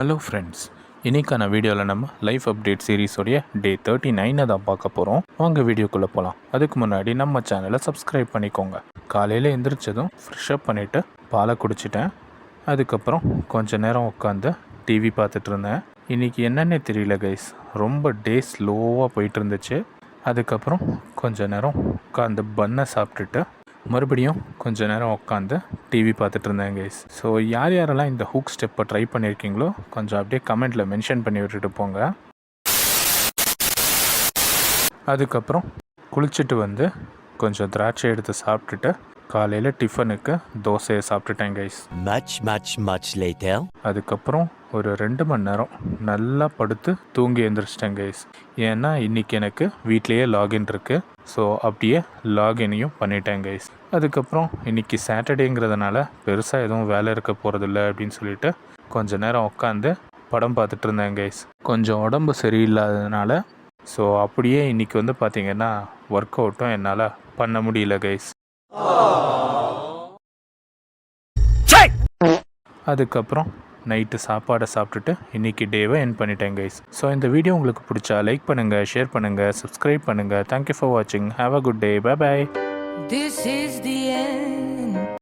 Hello friends, இன்றைக்கான வீடியோவில் நம்ம லைஃப் அப்டேட் சீரீஸோடைய டே 39 தான் பார்க்க போகிறோம். வாங்க வீடியோக்குள்ளே போகலாம். அதுக்கு முன்னாடி நம்ம சேனலை சப்ஸ்கிரைப் பண்ணிக்கோங்க. காலையில் எந்திரிச்சதும் ஃப்ரெஷ்அப் பண்ணிவிட்டு பாலை குடிச்சிட்டேன். அதுக்கப்புறம் கொஞ்சம் நேரம் உட்காந்து டிவி பார்த்துட்டு இருந்தேன். இன்றைக்கி என்னென்னே தெரியல கைஸ், ரொம்ப டே ஸ்லோவாக போயிட்டு இருந்துச்சு. அதுக்கப்புறம் கொஞ்சம் நேரம் உட்காந்து பன்னை சாப்பிட்டுட்டு மறுபடியும் கொஞ்ச நேரம் உட்காந்து டிவி பார்த்துட்டு இருந்தேன் கைஸ். ஸோ யாரெல்லாம் இந்த ஹூக் ஸ்டெப்பை ட்ரை பண்ணியிருக்கீங்களோ கொஞ்சம் அப்படியே கமெண்ட்டில் மென்ஷன் பண்ணி விட்டுட்டு போங்க. அதுக்கப்புறம் குளிச்சுட்டு வந்து கொஞ்சம் திராட்சை எடுத்து சாப்பிட்டுட்டு காலையில் டிஃபனுக்கு தோசையை சாப்பிட்டுட்டேன் கைஸ். Much later. அதுக்கப்புறம் ஒரு 2 மணி நேரம் நல்லா படுத்து தூங்கி எழுந்திரிச்சிட்டேன் கைஸ். ஏன்னா இன்றைக்கி எனக்கு வீட்லேயே லாகின் இருக்குது. ஸோ அப்படியே லாகினையும் பண்ணிட்டேன் கைஸ். அதுக்கப்புறம் இன்றைக்கி சாட்டர்டேங்கிறதுனால பெருசாக எதுவும் வேலை இருக்க போகிறதில்ல அப்படின்னு சொல்லிட்டு கொஞ்சம் நேரம் உட்காந்து படம் பார்த்துட்டு இருந்தேன் கைஸ். கொஞ்சம் உடம்பு சரியில்லாததுனால ஸோ அப்படியே இன்றைக்கி வந்து பார்த்திங்கன்னா ஒர்க் அவுட்டும் என்னால் பண்ண முடியல கைஸ். அதுக்கப்புறம் நைட்டு சாப்பாடை சாப்பிட்டுட்டு இன்றைக்கி டேவை எண்ட் பண்ணிட்டேன் கைஸ். ஸோ இந்த வீடியோ உங்களுக்கு பிடிச்சா லைக் பண்ணுங்கள், ஷேர் பண்ணுங்கள், சப்ஸ்கிரைப் பண்ணுங்கள். தேங்க்யூ ஃபார் வாட்சிங். Have a good day. Bye bye. This is the end.